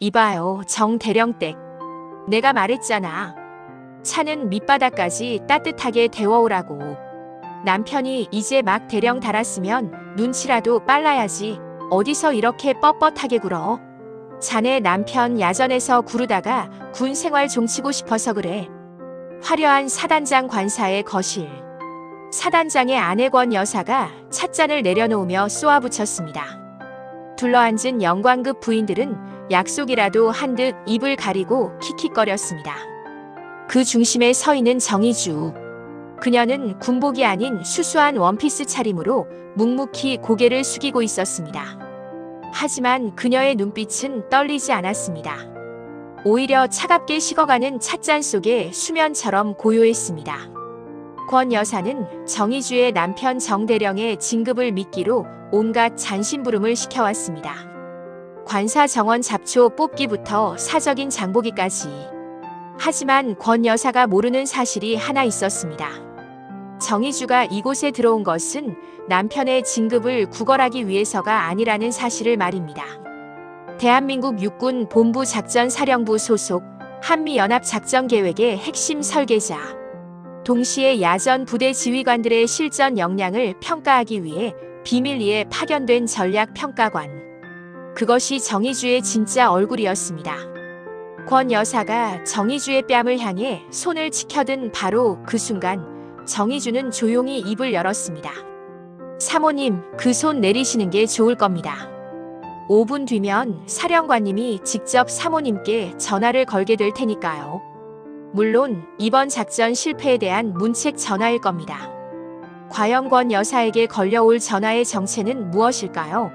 이봐요, 정 대령댁. 내가 말했잖아. 차는 밑바닥까지 따뜻하게 데워오라고. 남편이 이제 막 대령 달았으면 눈치라도 빨라야지. 어디서 이렇게 뻣뻣하게 굴어? 자네 남편 야전에서 구르다가 군 생활 종치고 싶어서 그래. 화려한 사단장 관사의 거실. 사단장의 아내 권 여사가 찻잔을 내려놓으며 쏘아붙였습니다. 둘러앉은 영광급 부인들은 약속이라도 한 듯 입을 가리고 킥킥거렸습니다. 그 중심에 서 있는 정의주. 그녀는 군복이 아닌 수수한 원피스 차림으로 묵묵히 고개를 숙이고 있었습니다. 하지만 그녀의 눈빛은 떨리지 않았습니다. 오히려 차갑게 식어가는 찻잔 속에 수면처럼 고요했습니다. 권 여사는 정의주의 남편 정대령의 진급을 미끼로 온갖 잔심부름을 시켜왔습니다. 관사 정원 잡초 뽑기부터 사적인 장보기까지. 하지만 권 여사가 모르는 사실이 하나 있었습니다. 정의주가 이곳에 들어온 것은 남편의 진급을 구걸하기 위해서가 아니라는 사실을 말입니다. 대한민국 육군 본부 작전사령부 소속 한미연합작전계획의 핵심 설계자. 동시에 야전 부대 지휘관들의 실전 역량을 평가하기 위해 비밀리에 파견된 전략평가관. 그것이 정의주의 진짜 얼굴이었습니다. 권 여사가 정의주의 뺨을 향해 손을 치켜든 바로 그 순간 정의주는 조용히 입을 열었습니다. 사모님, 그 손 내리시는 게 좋을 겁니다. 5분 뒤면 사령관님이 직접 사모님께 전화를 걸게 될 테니까요. 물론 이번 작전 실패에 대한 문책 전화일 겁니다. 과연 권 여사에게 걸려올 전화의 정체는 무엇일까요?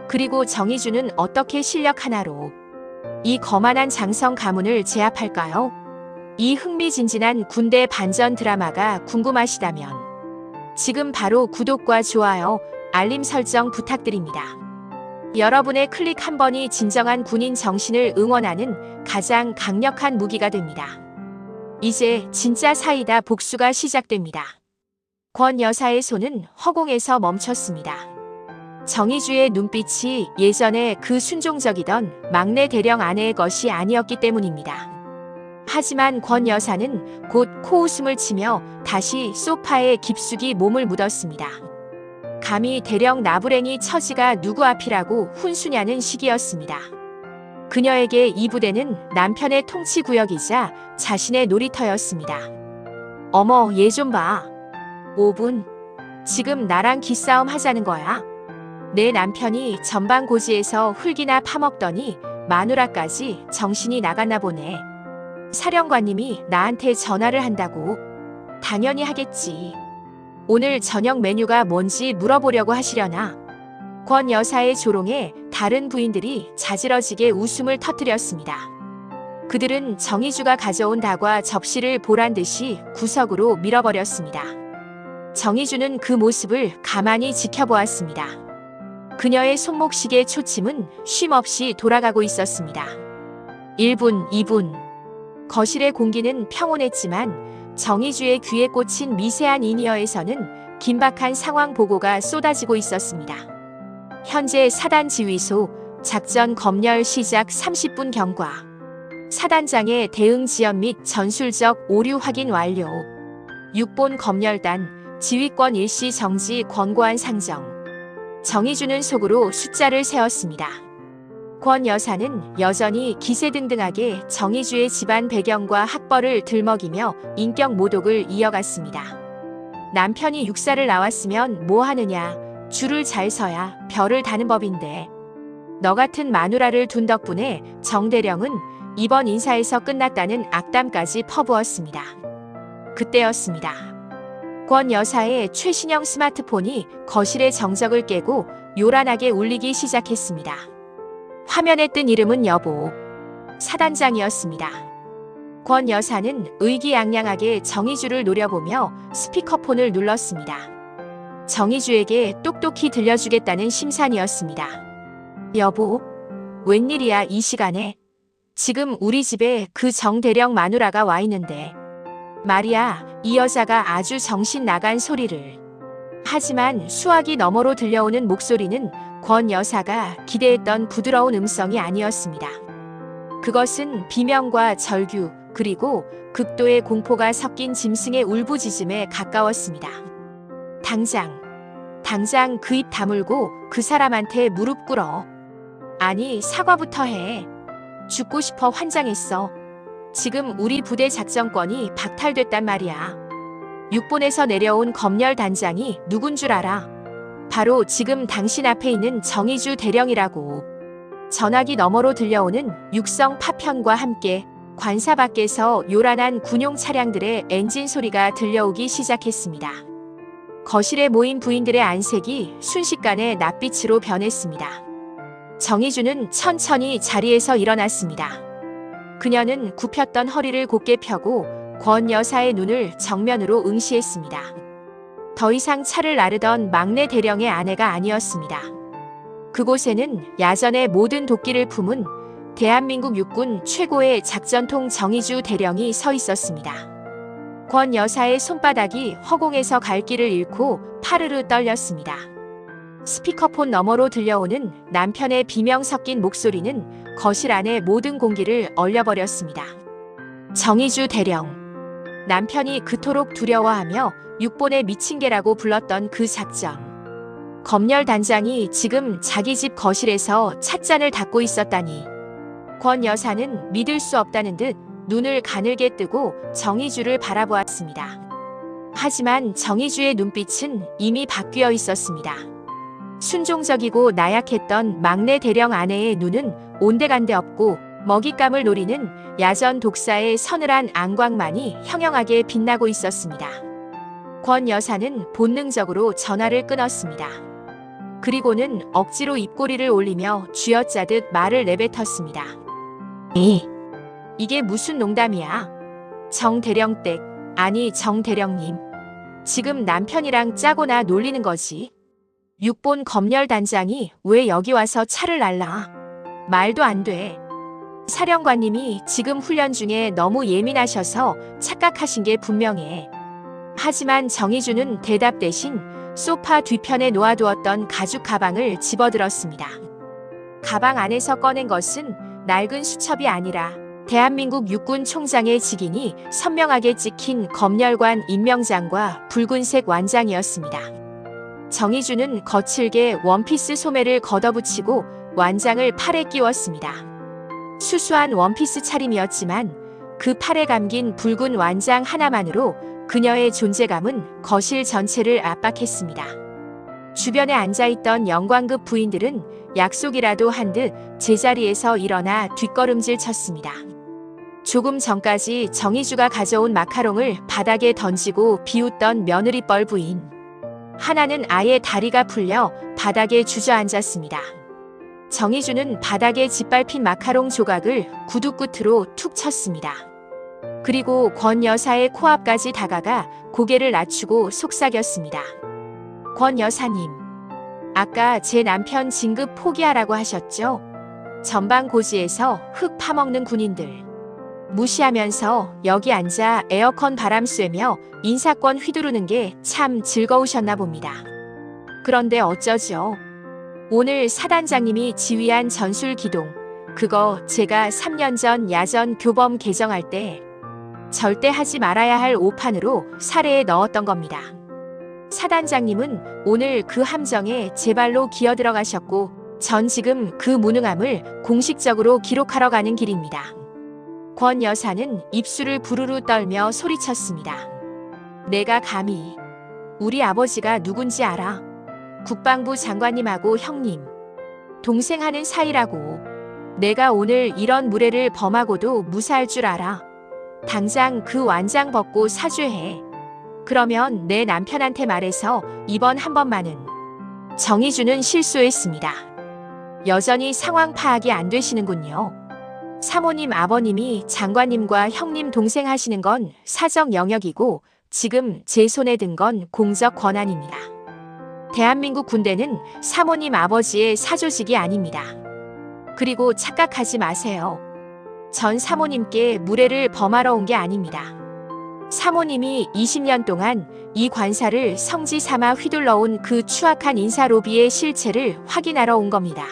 그리고 정의주는 어떻게 실력 하나로 이 거만한 장성 가문을 제압할까요? 이 흥미진진한 군대 반전 드라마가 궁금하시다면 지금 바로 구독과 좋아요, 알림 설정 부탁드립니다. 여러분의 클릭 한 번이 진정한 군인 정신을 응원하는 가장 강력한 무기가 됩니다. 이제 진짜 사이다 복수가 시작됩니다. 권 여사의 손은 허공에서 멈췄습니다. 정의주의 눈빛이 예전에 그 순종적이던 막내 대령 아내의 것이 아니었기 때문입니다. 하지만 권 여사는 곧 코웃음을 치며 다시 소파에 깊숙이 몸을 묻었습니다. 감히 대령 나부랭이 처지가 누구 앞이라고 훈수냐는 시기였습니다. 그녀에게 이 부대는 남편의 통치구역이자 자신의 놀이터였습니다. 어머, 얘 좀 봐. 5분. 지금 나랑 기싸움 하자는 거야? 내 남편이 전방고지에서 흙이나 파먹더니 마누라까지 정신이 나갔나 보네. 사령관님이 나한테 전화를 한다고? 당연히 하겠지. 오늘 저녁 메뉴가 뭔지 물어보려고 하시려나? 권 여사의 조롱에 다른 부인들이 자지러지게 웃음을 터뜨렸습니다. 그들은 정의주가 가져온 다과 접시를 보란듯이 구석으로 밀어버렸습니다. 정의주는 그 모습을 가만히 지켜보았습니다. 그녀의 손목시계 초침은 쉼없이 돌아가고 있었습니다. 1분, 2분. 거실의 공기는 평온했지만 정의주의 귀에 꽂힌 미세한 인이어에서는 긴박한 상황 보고가 쏟아지고 있었습니다. 현재 사단 지휘소, 작전 검열 시작 30분 경과. 사단장의 대응 지연 및 전술적 오류 확인 완료. 6본 검열단, 지휘권 일시 정지 권고안 상정. 정의주는 속으로 숫자를 세었습니다. 권 여사는 여전히 기세등등하게 정의주의 집안 배경과 학벌을 들먹이며 인격 모독을 이어갔습니다. 남편이 육사를 나왔으면 뭐 하느냐, 줄을 잘 서야 별을 다는 법인데. 너 같은 마누라를 둔 덕분에 정대령은 이번 인사에서 끝났다는 악담까지 퍼부었습니다. 그때였습니다. 권 여사의 최신형 스마트폰이 거실의 정적을 깨고 요란하게 울리기 시작했습니다. 화면에 뜬 이름은 여보. 사단장이었습니다. 권 여사는 의기양양하게 정의주를 노려보며 스피커폰을 눌렀습니다. 정의주에게 똑똑히 들려주겠다는 심산이었습니다. 여보, 웬일이야 이 시간에? 지금 우리 집에 그 정대령 마누라가 와 있는데. 말이야, 이 여자가 아주 정신 나간 소리를. 하지만 수화기 너머로 들려오는 목소리는 권 여사가 기대했던 부드러운 음성이 아니었습니다. 그것은 비명과 절규 그리고 극도의 공포가 섞인 짐승의 울부짖음에 가까웠습니다. 당장 그 입 다물고 그 사람한테 무릎 꿇어. 아니, 사과부터 해. 죽고 싶어 환장했어. 지금 우리 부대 작전권이 박탈됐단 말이야. 육본에서 내려온 검열 단장이 누군 줄 알아? 바로 지금 당신 앞에 있는 정의주 대령이라고. 전화기 너머로 들려오는 육성 파편과 함께 관사 밖에서 요란한 군용 차량들의 엔진 소리가 들려오기 시작했습니다. 거실에 모인 부인들의 안색이 순식간에 낯빛으로 변했습니다. 정의주는 천천히 자리에서 일어났습니다. 그녀는 굽혔던 허리를 곧게 펴고 권 여사의 눈을 정면으로 응시했습니다. 더 이상 차를 나르던 막내 대령의 아내가 아니었습니다. 그곳에는 야전의 모든 도끼를 품은 대한민국 육군 최고의 작전통 정의주 대령이 서 있었습니다. 권 여사의 손바닥이 허공에서 갈 길을 잃고 파르르 떨렸습니다. 스피커폰 너머로 들려오는 남편의 비명 섞인 목소리는 거실 안의 모든 공기를 얼려버렸습니다. 정의주 대령. 남편이 그토록 두려워하며 육본의 미친 개라고 불렀던 그 작전. 검열 단장이 지금 자기 집 거실에서 찻잔을 닦고 있었다니. 권 여사는 믿을 수 없다는 듯 눈을 가늘게 뜨고 정의주를 바라보았습니다. 하지만 정의주의 눈빛은 이미 바뀌어 있었습니다. 순종적이고 나약했던 막내 대령 아내의 눈은 온데간데 없고 먹잇감을 노리는 야전 독사의 서늘한 안광만이 형형하게 빛나고 있었습니다. 권 여사는 본능적으로 전화를 끊었습니다. 그리고는 억지로 입꼬리를 올리며 쥐어짜듯 말을 내뱉었습니다. 이게 무슨 농담이야? 정 대령댁, 아니 정 대령님. 지금 남편이랑 짜고나 놀리는 거지. 육본 검열 단장이 왜 여기 와서 차를 날라? 말도 안 돼. 사령관님이 지금 훈련 중에 너무 예민하셔서 착각하신 게 분명해. 하지만 정의주는 대답 대신 소파 뒤편에 놓아두었던 가죽 가방을 집어들었습니다. 가방 안에서 꺼낸 것은 낡은 수첩이 아니라 대한민국 육군 총장의 직인이 선명하게 찍힌 검열관 임명장과 붉은색 완장이었습니다. 정의주는 거칠게 원피스 소매를 걷어붙이고 완장을 팔에 끼웠습니다. 수수한 원피스 차림이었지만 그 팔에 감긴 붉은 완장 하나만으로 그녀의 존재감은 거실 전체를 압박했습니다. 주변에 앉아있던 영광급 부인들은 약속이라도 한 듯 제자리에서 일어나 뒷걸음질 쳤습니다. 조금 전까지 정의주가 가져온 마카롱을 바닥에 던지고 비웃던 며느리뻘 부인. 하나는 아예 다리가 풀려 바닥에 주저앉았습니다. 정의주는 바닥에 짓밟힌 마카롱 조각을 구두 끝으로 툭 쳤습니다. 그리고 권 여사의 코앞까지 다가가 고개를 낮추고 속삭였습니다. 권 여사님, 아까 제 남편 진급 포기하라고 하셨죠? 전방고지에서 흙 파먹는 군인들. 무시하면서 여기 앉아 에어컨 바람 쐬며 인사권 휘두르는 게 참 즐거우셨나 봅니다. 그런데 어쩌죠? 오늘 사단장님이 지휘한 전술기동, 그거 제가 3년 전 야전 교범 개정할 때 절대 하지 말아야 할 오판으로 사례에 넣었던 겁니다. 사단장님은 오늘 그 함정에 제 발로 기어들어가셨고 전 지금 그 무능함을 공식적으로 기록하러 가는 길입니다. 권 여사는 입술을 부르르 떨며 소리쳤습니다. 내가 감히 우리 아버지가 누군지 알아? 국방부 장관님하고 형님, 동생 하는 사이라고. 내가 오늘 이런 무례를 범하고도 무사할 줄 알아. 당장 그 완장 벗고 사죄해. 그러면 내 남편한테 말해서 이번 한 번만은. 정의주는 실수했습니다. 여전히 상황 파악이 안 되시는군요. 사모님 아버님이 장관님과 형님 동생 하시는 건 사적 영역이고 지금 제 손에 든 건 공적 권한입니다. 대한민국 군대는 사모님 아버지의 사조직이 아닙니다. 그리고 착각하지 마세요. 전 사모님께 무례를 범하러 온 게 아닙니다. 사모님이 20년 동안 이 관사를 성지 삼아 휘둘러온 그 추악한 인사 로비의 실체를 확인하러 온 겁니다.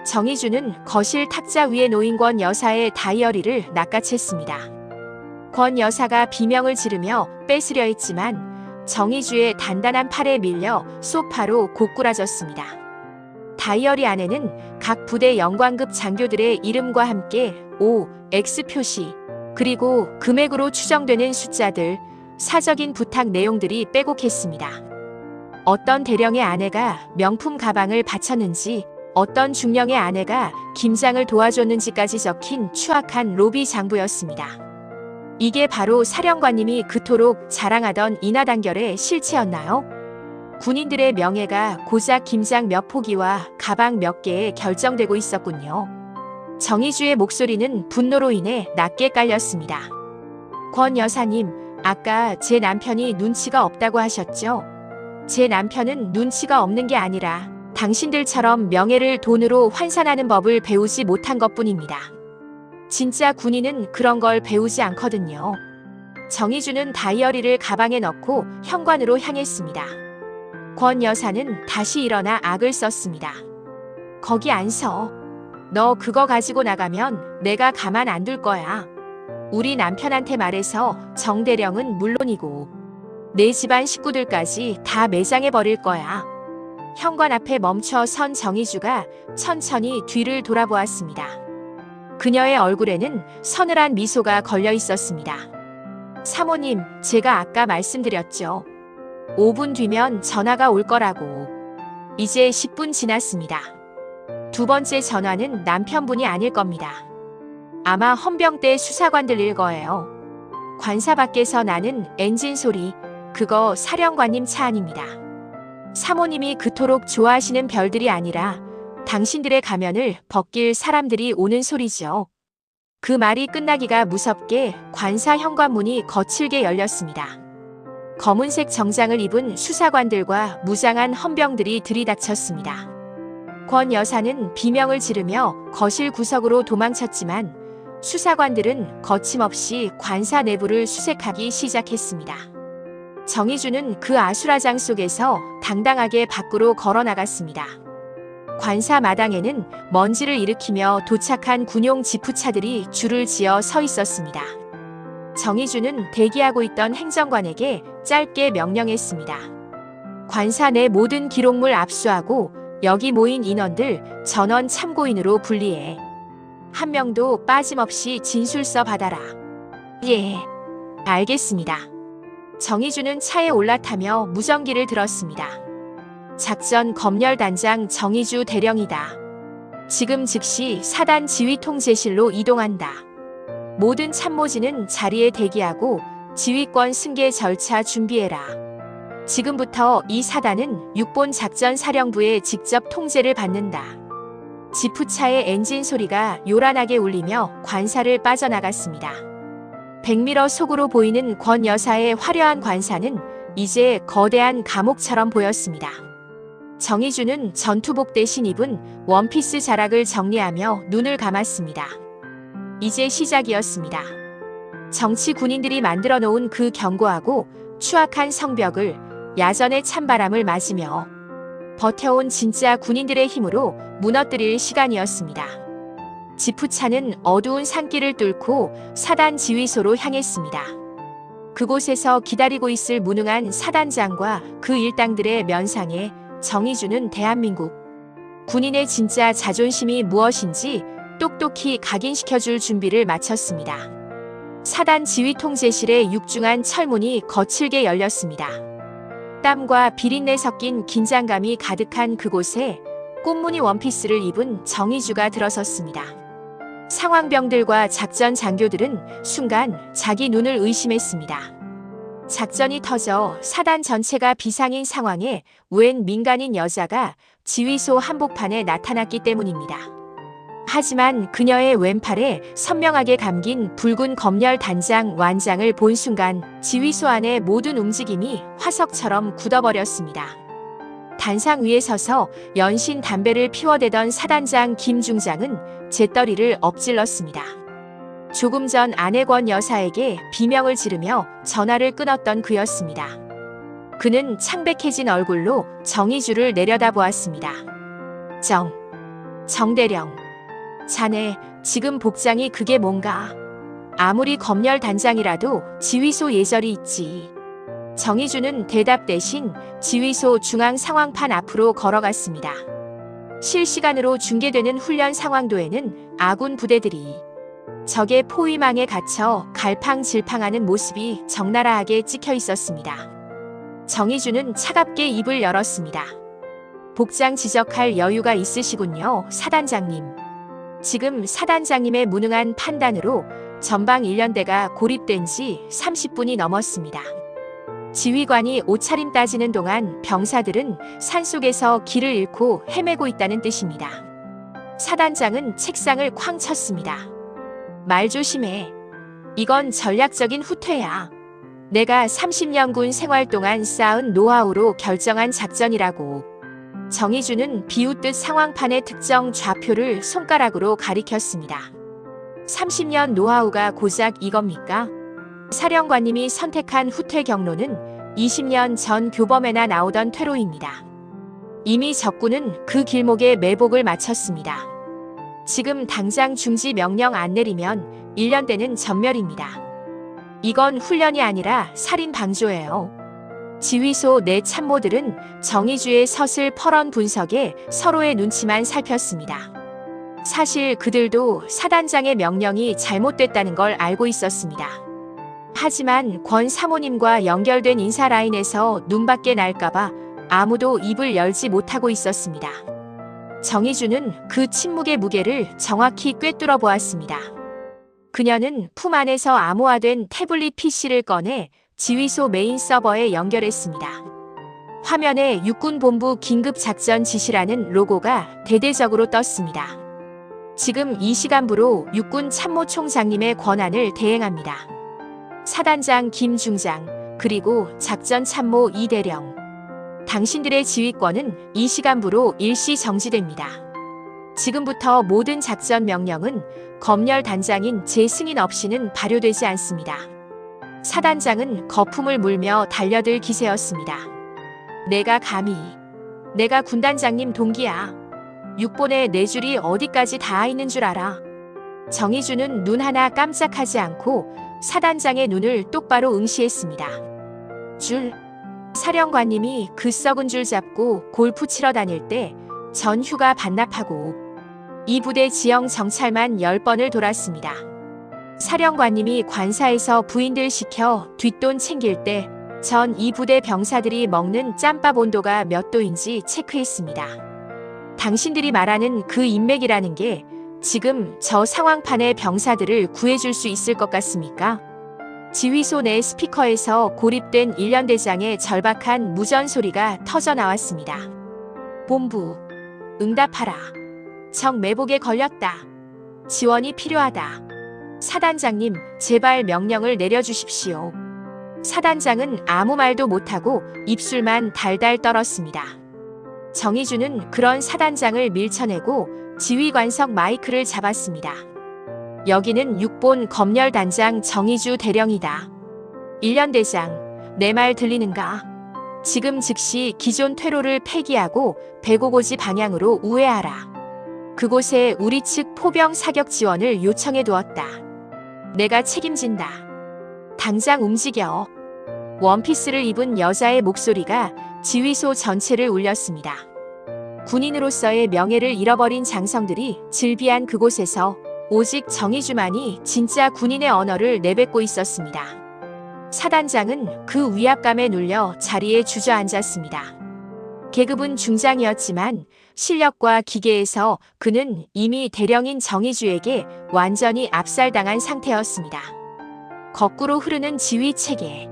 정희주는 거실 탁자 위에 놓인 권 여사의 다이어리를 낚아챘습니다. 권 여사가 비명을 지르며 뺏으려 했지만 정희주의 단단한 팔에 밀려 소파로 고꾸라졌습니다. 다이어리 안에는 각 부대 영관급 장교들의 이름과 함께 O, X 표시, 그리고 금액으로 추정되는 숫자들, 사적인 부탁 내용들이 빼곡했습니다. 어떤 대령의 아내가 명품 가방을 바쳤는지, 어떤 중령의 아내가 김장을 도와줬는지까지 적힌 추악한 로비 장부였습니다. 이게 바로 사령관님이 그토록 자랑하던 인하단결의 실체였나요? 군인들의 명예가 고작 김장 몇 포기와 가방 몇 개에 결정되고 있었군요. 정희주의 목소리는 분노로 인해 낮게 깔렸습니다. 권 여사님, 아까 제 남편이 눈치가 없다고 하셨죠? 제 남편은 눈치가 없는 게 아니라 당신들처럼 명예를 돈으로 환산하는 법을 배우지 못한 것뿐입니다. 진짜 군인은 그런 걸 배우지 않거든요. 정희주는 다이어리를 가방에 넣고 현관으로 향했습니다. 권 여사는 다시 일어나 악을 썼습니다. 거기 안 서. 너 그거 가지고 나가면 내가 가만 안 둘 거야. 우리 남편한테 말해서 정대령은 물론이고 내 집안 식구들까지 다 매장해 버릴 거야. 현관 앞에 멈춰 선 정희주가 천천히 뒤를 돌아보았습니다. 그녀의 얼굴에는 서늘한 미소가 걸려 있었습니다. 사모님, 제가 아까 말씀드렸죠. 5분 뒤면 전화가 올 거라고. 이제 10분 지났습니다. 두 번째 전화는 남편분이 아닐 겁니다. 아마 헌병대 수사관들일 거예요. 관사 밖에서 나는 엔진 소리, 그거 사령관님 차 아닙니다. 사모님이 그토록 좋아하시는 별들이 아니라 당신들의 가면을 벗길 사람들이 오는 소리죠. 그 말이 끝나기가 무섭게 관사 현관문이 거칠게 열렸습니다. 검은색 정장을 입은 수사관들과 무장한 헌병들이 들이닥쳤습니다. 권 여사는 비명을 지르며 거실 구석으로 도망쳤지만 수사관들은 거침없이 관사 내부를 수색하기 시작했습니다. 정희주는 그 아수라장 속에서 당당하게 밖으로 걸어 나갔습니다. 관사 마당에는 먼지를 일으키며 도착한 군용 지프차들이 줄을 지어 서 있었습니다. 정희주는 대기하고 있던 행정관에게 짧게 명령했습니다. 관사 내 모든 기록물 압수하고 여기 모인 인원들 전원 참고인으로 분리해. 한 명도 빠짐없이 진술서 받아라. 예, 알겠습니다. 정희주는 차에 올라타며 무전기를 들었습니다. 작전 검열단장 정희주 대령이다. 지금 즉시 사단 지휘통제실로 이동한다. 모든 참모진은 자리에 대기하고 지휘권 승계 절차 준비해라. 지금부터 이 사단은 육본 작전사령부의 직접 통제를 받는다. 지프차의 엔진 소리가 요란하게 울리며 관사를 빠져나갔습니다. 100m 속으로 보이는 권 여사의 화려한 관사는 이제 거대한 감옥처럼 보였습니다. 정희주는 전투복 대신 입은 원피스 자락을 정리하며 눈을 감았습니다. 이제 시작이었습니다. 정치 군인들이 만들어 놓은 그 견고하고 추악한 성벽을 야전의 찬바람을 맞으며 버텨온 진짜 군인들의 힘으로 무너뜨릴 시간이었습니다. 지프차는 어두운 산길을 뚫고 사단 지휘소로 향했습니다. 그곳에서 기다리고 있을 무능한 사단장과 그 일당들의 면상에 정희주는 대한민국 군인의 진짜 자존심이 무엇인지 똑똑히 각인시켜줄 준비를 마쳤습니다. 사단 지휘통제실의 육중한 철문이 거칠게 열렸습니다. 땀과 비린내 섞인 긴장감이 가득한 그곳에 꽃무늬 원피스를 입은 정희주가 들어섰습니다. 상황병들과 작전 장교들은 순간 자기 눈을 의심했습니다. 작전이 터져 사단 전체가 비상인 상황에 웬 민간인 여자가 지휘소 한복판에 나타났기 때문입니다. 하지만 그녀의 왼팔에 선명하게 감긴 붉은 검열 단장 완장을 본 순간 지휘소 안의 모든 움직임이 화석처럼 굳어버렸습니다. 단상 위에 서서 연신 담배를 피워대던 사단장 김중장은 재떨이를 엎질렀습니다. 조금 전 아내 권 여사에게 비명을 지르며 전화를 끊었던 그였습니다. 그는 창백해진 얼굴로 정희주를 내려다보았습니다. 정대령. 자네, 지금 복장이 그게 뭔가? 아무리 검열 단장이라도 지휘소 예절이 있지. 정의주는 대답 대신 지휘소 중앙 상황판 앞으로 걸어갔습니다. 실시간으로 중계되는 훈련 상황도에는 아군 부대들이 적의 포위망에 갇혀 갈팡질팡하는 모습이 적나라하게 찍혀 있었습니다. 정의주는 차갑게 입을 열었습니다. 복장 지적할 여유가 있으시군요, 사단장님. 지금 사단장님의 무능한 판단으로 전방 1년대가 고립된 지 30분이 넘었습니다. 지휘관이 옷차림 따지는 동안 병사들은 산속에서 길을 잃고 헤매고 있다는 뜻입니다. 사단장은 책상을 쾅 쳤습니다. 말 조심해. 이건 전략적인 후퇴야. 내가 30년 군 생활 동안 쌓은 노하우로 결정한 작전이라고. 정의주는 비웃듯 상황판의 특정 좌표를 손가락으로 가리켰습니다. 30년 노하우가 고작 이겁니까? 사령관님이 선택한 후퇴 경로는 20년 전 교범에나 나오던 퇴로입니다. 이미 적군은 그 길목에 매복을 마쳤습니다. 지금 당장 중지 명령 안 내리면 1년대는 전멸입니다. 이건 훈련이 아니라 살인 방조예요. 지휘소 내 참모들은 정의주의 서슬 퍼런 분석에 서로의 눈치만 살폈습니다. 사실 그들도 사단장의 명령이 잘못됐다는 걸 알고 있었습니다. 하지만 권 사모님과 연결된 인사 라인에서 눈밖에 날까봐 아무도 입을 열지 못하고 있었습니다. 정의주는 그 침묵의 무게를 정확히 꿰뚫어 보았습니다. 그녀는 품 안에서 암호화된 태블릿 PC를 꺼내 지휘소 메인 서버에 연결했습니다. 화면에 육군본부 긴급작전 지시라는 로고가 대대적으로 떴습니다. 지금 이 시간부로 육군 참모총장님의 권한을 대행합니다. 사단장 김중장, 그리고 작전참모 이대령. 당신들의 지휘권은 이 시간부로 일시 정지됩니다. 지금부터 모든 작전 명령은 검열 단장인 제 승인 없이는 발효되지 않습니다. 사단장은 거품을 물며 달려들 기세였습니다. 내가 감히. 내가 군단장님 동기야. 육본에 네 줄이 어디까지 닿아 있는 줄 알아. 정의주는 눈 하나 깜짝하지 않고 사단장의 눈을 똑바로 응시했습니다. 줄. 사령관님이 그 썩은 줄 잡고 골프 치러 다닐 때 전 휴가 반납하고 이 부대 지형 정찰만 10번을 돌았습니다. 사령관님이 관사에서 부인들 시켜 뒷돈 챙길 때 전 이 부대 병사들이 먹는 짬밥 온도가 몇 도인지 체크했습니다. 당신들이 말하는 그 인맥이라는 게 지금 저 상황판의 병사들을 구해줄 수 있을 것 같습니까? 지휘소 내 스피커에서 고립된 1년대장의 절박한 무전 소리가 터져 나왔습니다. 본부, 응답하라. 적 매복에 걸렸다. 지원이 필요하다. 사단장님, 제발 명령을 내려주십시오. 사단장은 아무 말도 못하고 입술만 달달 떨었습니다. 정의주는 그런 사단장을 밀쳐내고 지휘관석 마이크를 잡았습니다. 여기는 육본 검열단장 정의주 대령이다. 1년대장, 내 말 들리는가? 지금 즉시 기존 퇴로를 폐기하고 백오고지 방향으로 우회하라. 그곳에 우리 측 포병 사격 지원을 요청해 두었다. 내가 책임진다. 당장 움직여. 원피스를 입은 여자의 목소리가 지휘소 전체를 울렸습니다. 군인으로서의 명예를 잃어버린 장성들이 즐비한 그곳에서 오직 정의주만이 진짜 군인의 언어를 내뱉고 있었습니다. 사단장은 그 위압감에 눌려 자리에 주저앉았습니다. 계급은 중장이었지만 실력과 기계에서 그는 이미 대령인 정의주에게 완전히 압살당한 상태였습니다. 거꾸로 흐르는 지휘 체계.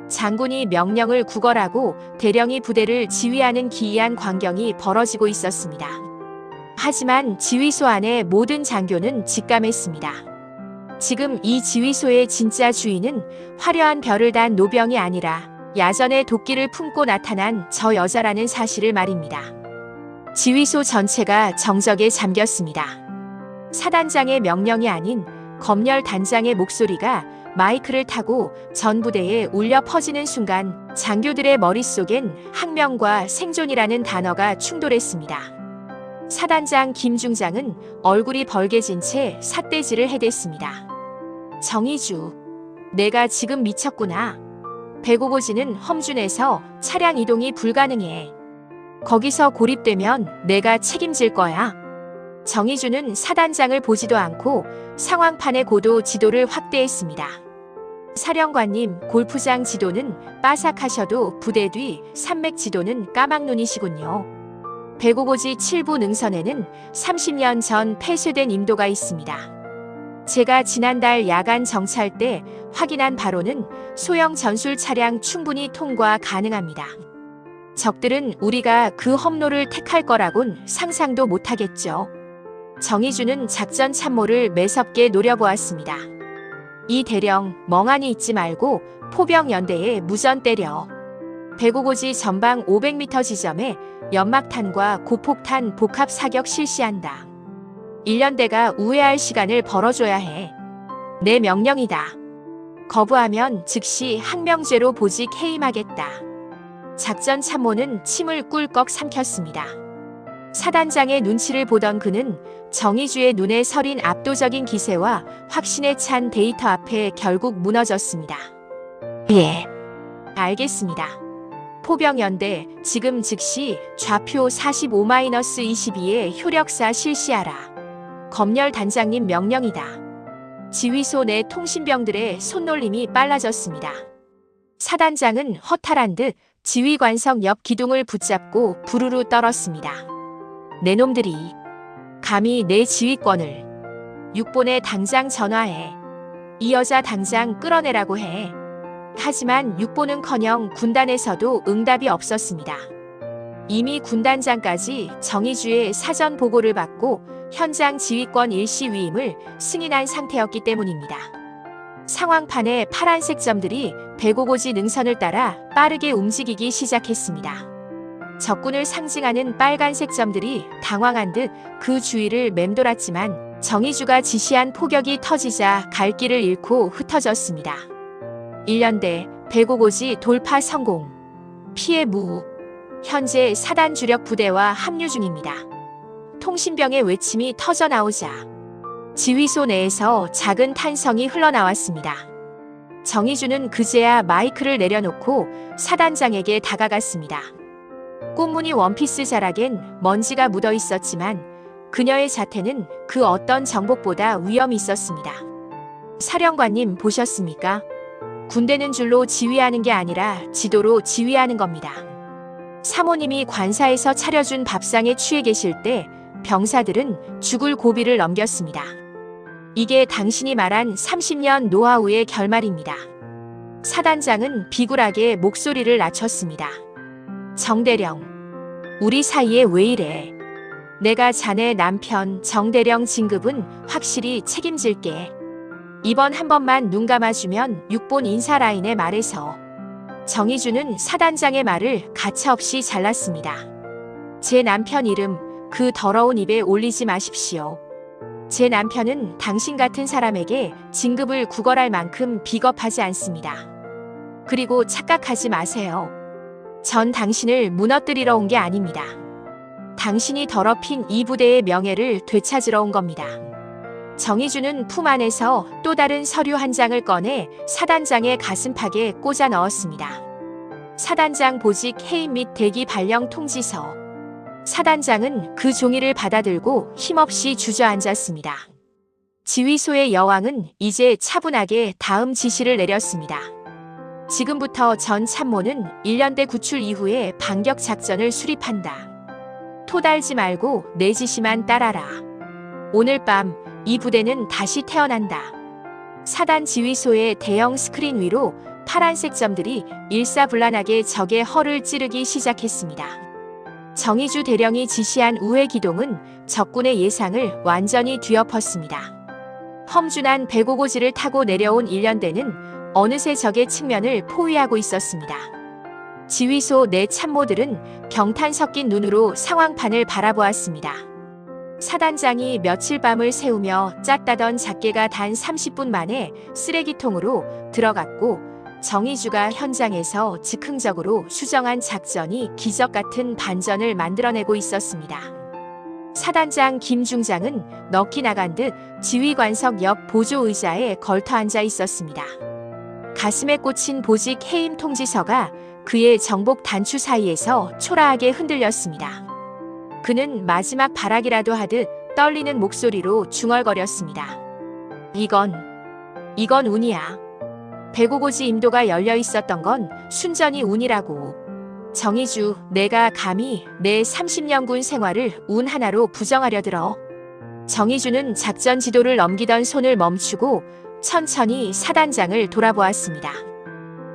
장군이 명령을 구걸하고 대령이 부대를 지휘하는 기이한 광경이 벌어지고 있었습니다. 하지만 지휘소 안의 모든 장교는 직감했습니다. 지금 이 지휘소의 진짜 주인은 화려한 별을 단 노병이 아니라 야전의 도끼를 품고 나타난 저 여자라는 사실을 말입니다. 지휘소 전체가 정적에 잠겼습니다. 사단장의 명령이 아닌 검열 단장의 목소리가 마이크를 타고 전 부대에 울려 퍼지는 순간 장교들의 머릿속엔 항명과 생존이라는 단어가 충돌했습니다. 사단장 김중장은 얼굴이 벌개진 채 삿대질을 해댔습니다. 정의주, 내가 지금 미쳤구나. 배고고지는 험준해서 차량 이동이 불가능해. 거기서 고립되면 내가 책임질 거야. 정의주는 사단장을 보지도 않고 상황판의 고도 지도를 확대했습니다. 사령관님, 골프장 지도는 빠삭하셔도 부대 뒤 산맥 지도는 까막눈이시군요. 배고고지 7부 능선에는 30년 전 폐쇄된 임도가 있습니다. 제가 지난달 야간 정찰 때 확인한 바로는 소형 전술 차량 충분히 통과 가능합니다. 적들은 우리가 그 험로를 택할 거라곤 상상도 못하겠죠. 정의주는 작전 참모를 매섭게 노려보았습니다. 이 대령, 멍하니 있지 말고 포병 연대에 무전 때려. 배고고지 전방 500m 지점에 연막탄과 고폭탄 복합 사격 실시한다. 1년대가 우회할 시간을 벌어줘야 해. 내 명령이다. 거부하면 즉시 항명죄로 보직 해임하겠다. 작전 참모는 침을 꿀꺽 삼켰습니다. 사단장의 눈치를 보던 그는 정의주의 눈에 서린 압도적인 기세와 확신에 찬 데이터 앞에 결국 무너졌습니다. 예, 알겠습니다. 포병연대, 지금 즉시 좌표 45-22에 효력사 실시하라. 검열 단장님 명령이다. 지휘소 내 통신병들의 손놀림이 빨라졌습니다. 사단장은 허탈한 듯 지휘관석 옆 기둥을 붙잡고 부르르 떨었습니다. 내 놈들이 감히 내 지휘권을. 육본에 당장 전화해. 이 여자 당장 끌어내라고 해. 하지만 육본은커녕 군단에서도 응답이 없었습니다. 이미 군단장까지 정의주의 사전 보고를 받고 현장 지휘권 일시 위임을 승인한 상태였기 때문입니다. 상황판의 파란색 점들이 배고고지 능선을 따라 빠르게 움직이기 시작했습니다. 적군을 상징하는 빨간색 점들이 당황한 듯 그 주위를 맴돌았지만 정의주가 지시한 포격이 터지자 갈 길을 잃고 흩어졌습니다. 1년대 배고고지 돌파 성공. 피해 무후. 현재 사단 주력 부대와 합류 중입니다. 통신병의 외침이 터져나오자 지휘소 내에서 작은 탄성이 흘러나왔습니다. 정의주는 그제야 마이크를 내려놓고 사단장에게 다가갔습니다. 꽃무늬 원피스 자락엔 먼지가 묻어 있었지만 그녀의 자태는 그 어떤 정복보다 위험이 있었습니다. 사령관님 보셨습니까? 군대는 줄로 지휘하는 게 아니라 지도로 지휘하는 겁니다. 사모님이 관사에서 차려준 밥상에 취해 계실 때 병사들은 죽을 고비를 넘겼습니다. 이게 당신이 말한 30년 노하우의 결말입니다. 사단장은 비굴하게 목소리를 낮췄습니다. 정대령, 우리 사이에 왜 이래? 내가 자네 남편 정대령 진급은 확실히 책임질게. 이번 한 번만 눈 감아주면 육본 인사라인에 말해서. 정의주는 사단장의 말을 가차없이 잘랐습니다. 제 남편 이름 그 더러운 입에 올리지 마십시오. 제 남편은 당신 같은 사람에게 진급을 구걸할 만큼 비겁하지 않습니다. 그리고 착각하지 마세요. 전 당신을 무너뜨리러 온 게 아닙니다. 당신이 더럽힌 이 부대의 명예를 되찾으러 온 겁니다. 정의주는 품 안에서 또 다른 서류 한 장을 꺼내 사단장의 가슴팍에 꽂아 넣었습니다. 사단장 보직 해임 및 대기 발령 통지서. 사단장은 그 종이를 받아들고 힘없이 주저앉았습니다. 지휘소의 여왕은 이제 차분하게 다음 지시를 내렸습니다. 지금부터 전 참모는 1년대 구출 이후에 반격 작전을 수립한다. 토달지 말고 내 지시만 따라라. 오늘 밤 이 부대는 다시 태어난다. 사단 지휘소의 대형 스크린 위로 파란색 점들이 일사불란하게 적의 허를 찌르기 시작했습니다. 정의주 대령이 지시한 우회 기동은 적군의 예상을 완전히 뒤엎었습니다. 험준한 배고고지를 타고 내려온 1년대는 어느새 적의 측면을 포위하고 있었습니다. 지휘소 내 참모들은 경탄 섞인 눈으로 상황판을 바라보았습니다. 사단장이 며칠 밤을 새우며 짰다던 작계가 단 30분 만에 쓰레기통으로 들어갔고 정의주가 현장에서 즉흥적으로 수정한 작전이 기적 같은 반전을 만들어내고 있었습니다. 사단장 김 중장은 넋이 나간 듯 지휘관석 옆 보조 의자에 걸터 앉아 있었습니다. 가슴에 꽂힌 보직 해임 통지서가 그의 정복 단추 사이에서 초라하게 흔들렸습니다. 그는 마지막 발악이라도 하듯 떨리는 목소리로 중얼거렸습니다. 이건 운이야. 배고고지 임도가 열려 있었던 건 순전히 운이라고. 정의주, 내가 감히 내 30년 군 생활을 운 하나로 부정하려 들어. 정의주는 작전 지도를 넘기던 손을 멈추고 천천히 사단장을 돌아보았습니다.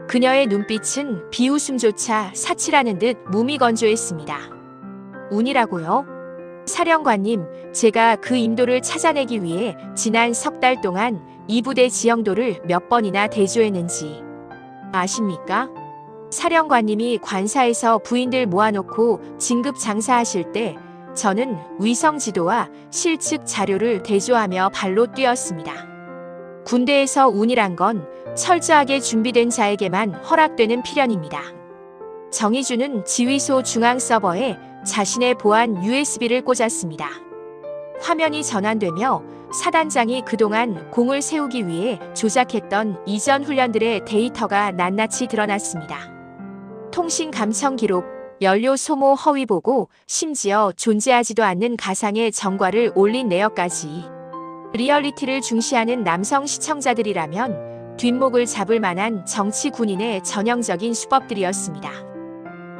그녀의 눈빛은 비웃음조차 사칠하는 듯 무미건조했습니다. 운이라고요? 사령관님, 제가 그 임도를 찾아내기 위해 지난 석 달 동안 이 부대 지형도를 몇 번이나 대조했는지 아십니까? 사령관님이 관사에서 부인들 모아놓고 진급 장사하실 때 저는 위성 지도와 실측 자료를 대조하며 발로 뛰었습니다. 군대에서 운이란 건 철저하게 준비된 자에게만 허락되는 필연입니다. 정의주는 지휘소 중앙 서버에 자신의 보안 USB를 꽂았습니다. 화면이 전환되며 사단장이 그동안 공을 세우기 위해 조작했던 이전 훈련들의 데이터가 낱낱이 드러났습니다. 통신 감청 기록, 연료 소모 허위 보고, 심지어 존재하지도 않는 가상의 정과를 올린 내역까지. 리얼리티를 중시하는 남성 시청자들이라면 뒷목을 잡을 만한 정치 군인의 전형적인 수법들이었습니다.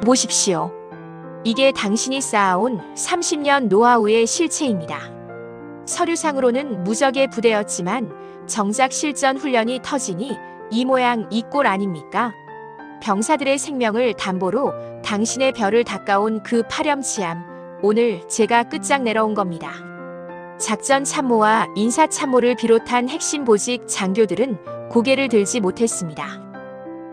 보십시오. 이게 당신이 쌓아온 30년 노하우의 실체입니다. 서류상으로는 무적의 부대였지만 정작 실전 훈련이 터지니 이 모양 이 꼴 아닙니까? 병사들의 생명을 담보로 당신의 별을 닦아온 그 파렴치함, 오늘 제가 끝장내러 온 겁니다. 작전 참모와 인사 참모를 비롯한 핵심 보직 장교들은 고개를 들지 못했습니다.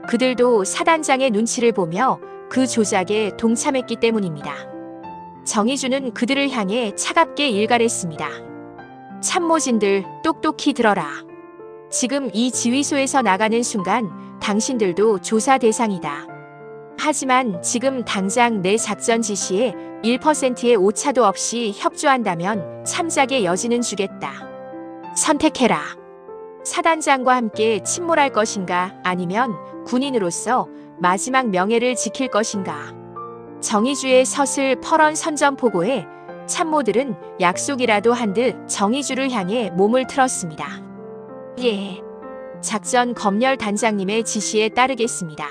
그들도 사단장의 눈치를 보며 그 조작에 동참했기 때문입니다. 정의주는 그들을 향해 차갑게 일갈했습니다. 참모진들, 똑똑히 들어라. 지금 이 지휘소에서 나가는 순간 당신들도 조사 대상이다. 하지만 지금 당장 내 작전 지시에 1%의 오차도 없이 협조한다면 참작의 여지는 주겠다. 선택해라. 사단장과 함께 침몰할 것인가, 아니면 군인으로서 마지막 명예를 지킬 것인가. 정의주의 서슬 퍼런 선전포고에 참모들은 약속이라도 한 듯 정의주를 향해 몸을 틀었습니다. 예. 작전 검열 단장님의 지시에 따르겠습니다.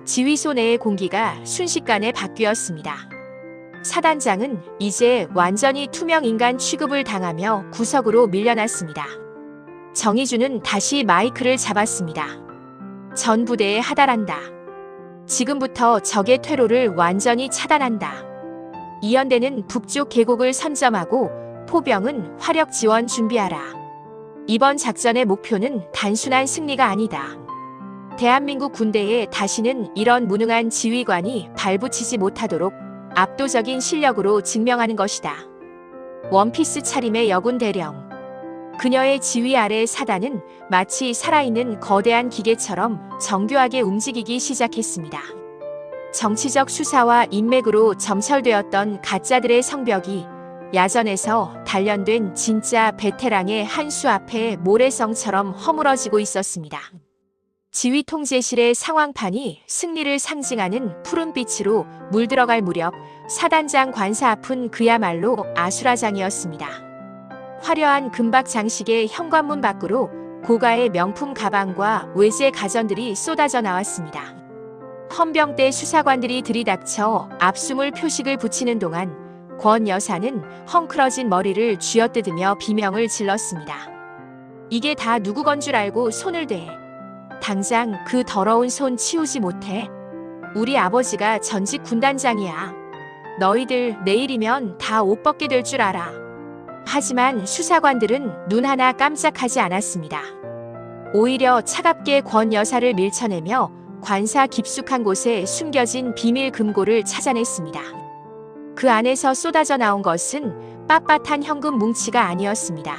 지휘소 내의 공기가 순식간에 바뀌었습니다. 사단장은 이제 완전히 투명 인간 취급을 당하며 구석으로 밀려났습니다. 정의주는 다시 마이크를 잡았습니다. 전 부대에 하달한다. 지금부터 적의 퇴로를 완전히 차단한다. 이연대는 북쪽 계곡을 선점하고 포병은 화력 지원 준비하라. 이번 작전의 목표는 단순한 승리가 아니다. 대한민국 군대에 다시는 이런 무능한 지휘관이 발붙이지 못하도록 압도적인 실력으로 증명하는 것이다. 원피스 차림의 여군 대령. 그녀의 지휘 아래 사단은 마치 살아있는 거대한 기계처럼 정교하게 움직이기 시작했습니다. 정치적 수사와 인맥으로 점철되었던 가짜들의 성벽이 야전에서 단련된 진짜 베테랑의 한 수 앞에 모래성처럼 허물어지고 있었습니다. 지휘 통제실의 상황판이 승리를 상징하는 푸른빛으로 물들어갈 무렵 사단장 관사 앞은 그야말로 아수라장이었습니다. 화려한 금박 장식의 현관문 밖으로 고가의 명품 가방과 외제 가전들이 쏟아져 나왔습니다. 헌병대 수사관들이 들이닥쳐 압수물 표식을 붙이는 동안 권 여사는 헝클어진 머리를 쥐어뜯으며 비명을 질렀습니다. 이게 다 누구 건 줄 알고 손을 대. 당장 그 더러운 손 치우지 못해. 우리 아버지가 전직 군단장이야. 너희들 내일이면 다 옷 벗게 될 줄 알아. 하지만 수사관들은 눈 하나 깜짝하지 않았습니다. 오히려 차갑게 권 여사를 밀쳐내며 관사 깊숙한 곳에 숨겨진 비밀 금고를 찾아냈습니다. 그 안에서 쏟아져 나온 것은 빳빳한 현금 뭉치가 아니었습니다.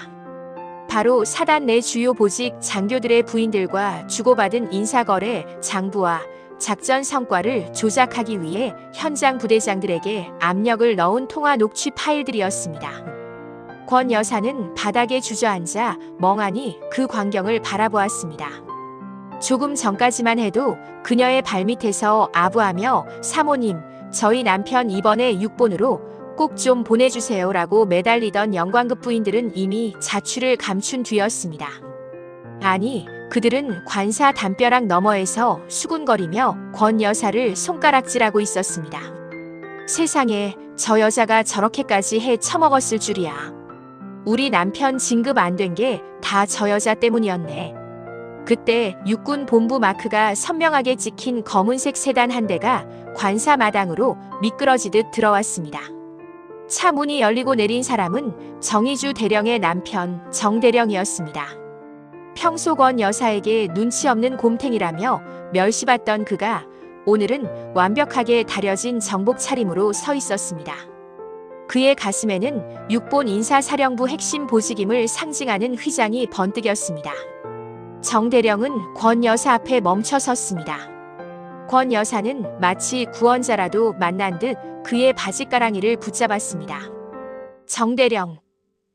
바로 사단 내 주요 보직 장교들의 부인들과 주고받은 인사거래, 장부와 작전 성과를 조작하기 위해 현장 부대장들에게 압력을 넣은 통화 녹취 파일들이었습니다. 권 여사는 바닥에 주저앉아 멍하니 그 광경을 바라보았습니다. 조금 전까지만 해도 그녀의 발밑에서 아부하며 사모님, 저희 남편 이번에 6본으로 꼭 좀 보내주세요라고 매달리던 영광급 부인들은 이미 자취를 감춘 뒤였습니다. 아니, 그들은 관사 담벼락 너머에서 수군거리며 권 여사를 손가락질하고 있었습니다. 세상에, 저 여자가 저렇게까지 해 처먹었을 줄이야. 우리 남편 진급 안 된 게 다 저 여자 때문이었네. 그때 육군 본부 마크가 선명하게 찍힌 검은색 세단 한 대가 관사 마당으로 미끄러지듯 들어왔습니다. 차 문이 열리고 내린 사람은 정의주 대령의 남편 정대령이었습니다. 평소 권 여사에게 눈치 없는 곰탱이라며 멸시받던 그가 오늘은 완벽하게 다려진 정복 차림으로 서 있었습니다. 그의 가슴에는 육본 인사사령부 핵심 보직임을 상징하는 휘장이 번뜩였습니다. 정대령은 권 여사 앞에 멈춰 섰습니다. 권 여사는 마치 구원자라도 만난 듯 그의 바지가랑이를 붙잡았습니다. 정대령,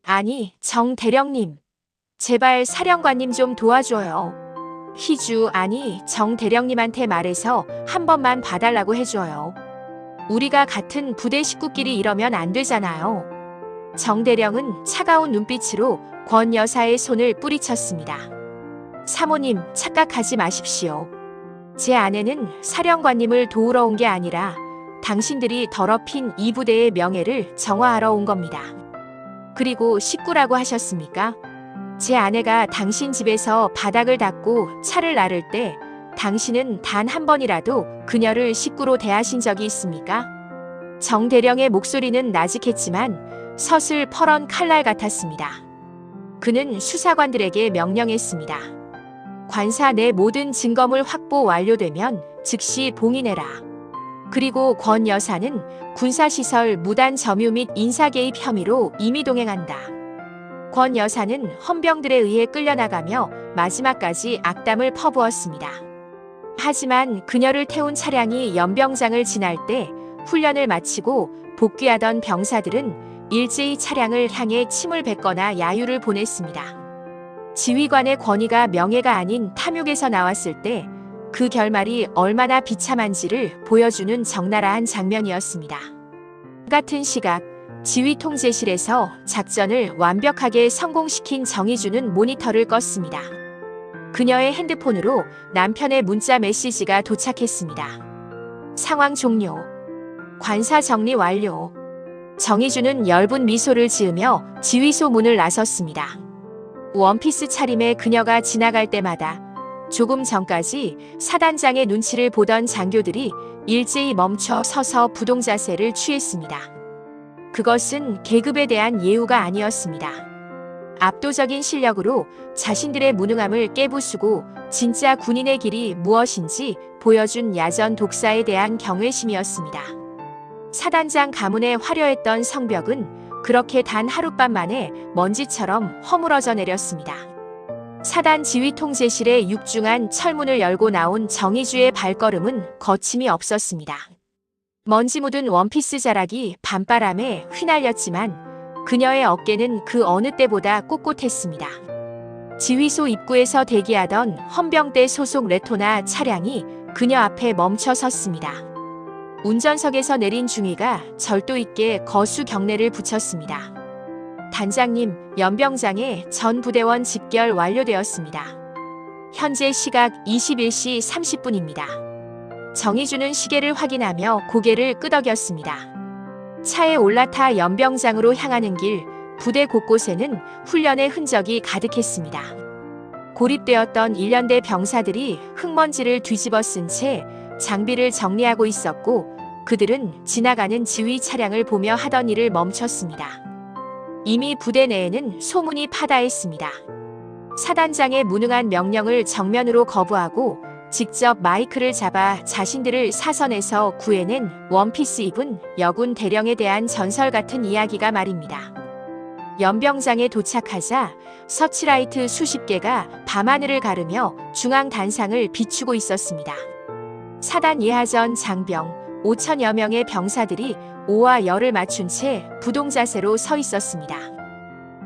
아니 정대령님, 제발 사령관님 좀 도와줘요. 희주, 아니 정대령님한테 말해서 한 번만 봐달라고 해줘요. 우리가 같은 부대 식구끼리 이러면 안 되잖아요. 정대령은 차가운 눈빛으로 권 여사의 손을 뿌리쳤습니다. 사모님, 착각하지 마십시오. 제 아내는 사령관님을 도우러 온 게 아니라 당신들이 더럽힌 이 부대의 명예를 정화하러 온 겁니다. 그리고 식구라고 하셨습니까? 제 아내가 당신 집에서 바닥을 닦고 차를 나를 때 당신은 단 한 번이라도 그녀를 식구로 대하신 적이 있습니까? 정대령의 목소리는 나직했지만 서슬퍼런 칼날 같았습니다. 그는 수사관들에게 명령했습니다. 관사 내 모든 증거물 확보 완료되면 즉시 봉인해라. 그리고 권 여사는 군사시설 무단 점유 및 인사개입 혐의로 임의 동행한다. 권 여사는 헌병들에 의해 끌려나가며 마지막까지 악담을 퍼부었습니다. 하지만 그녀를 태운 차량이 연병장을 지날 때 훈련을 마치고 복귀하던 병사들은 일제히 차량을 향해 침을 뱉거나 야유를 보냈습니다. 지휘관의 권위가 명예가 아닌 탐욕에서 나왔을 때 그 결말이 얼마나 비참한지를 보여주는 적나라한 장면이었습니다. 같은 시각 지휘 통제실에서 작전을 완벽하게 성공시킨 정의주는 모니터를 껐습니다. 그녀의 핸드폰으로 남편의 문자 메시지가 도착했습니다. 상황 종료. 관사 정리 완료. 정의주는 엷은 미소를 지으며 지휘소 문을 나섰습니다. 원피스 차림의 그녀가 지나갈 때마다 조금 전까지 사단장의 눈치를 보던 장교들이 일제히 멈춰 서서 부동자세를 취했습니다. 그것은 계급에 대한 예우가 아니었습니다. 압도적인 실력으로 자신들의 무능함을 깨부수고 진짜 군인의 길이 무엇인지 보여준 야전 독사에 대한 경외심이었습니다. 사단장 가문의 화려했던 성벽은 그렇게 단 하룻밤 만에 먼지처럼 허물어져 내렸습니다. 사단 지휘 통제실의 육중한 철문을 열고 나온 정의주의 발걸음은 거침이 없었습니다. 먼지 묻은 원피스 자락이 밤바람에 휘날렸지만 그녀의 어깨는 그 어느 때보다 꼿꼿했습니다. 지휘소 입구에서 대기하던 헌병대 소속 레토나 차량이 그녀 앞에 멈춰 섰습니다. 운전석에서 내린 중위가 절도 있게 거수 경례를 붙였습니다. 단장님, 연병장에 전 부대원 집결 완료되었습니다. 현재 시각 21시 30분입니다. 정의주는 시계를 확인하며 고개를 끄덕였습니다. 차에 올라타 연병장으로 향하는 길, 부대 곳곳에는 훈련의 흔적이 가득했습니다. 고립되었던 1년대 병사들이 흙먼지를 뒤집어 쓴 채 장비를 정리하고 있었고 그들은 지나가는 지휘 차량을 보며 하던 일을 멈췄습니다. 이미 부대 내에는 소문이 파다했습니다. 사단장의 무능한 명령을 정면으로 거부하고 직접 마이크를 잡아 자신들을 사선에서 구해낸 원피스 입은 여군 대령에 대한 전설 같은 이야기가 말입니다. 연병장에 도착하자 서치라이트 수십 개가 밤하늘을 가르며 중앙 단상을 비추고 있었습니다. 사단 예하전 장병 5천여 명의 병사들이 오와 열을 맞춘 채 부동자세로 서 있었습니다.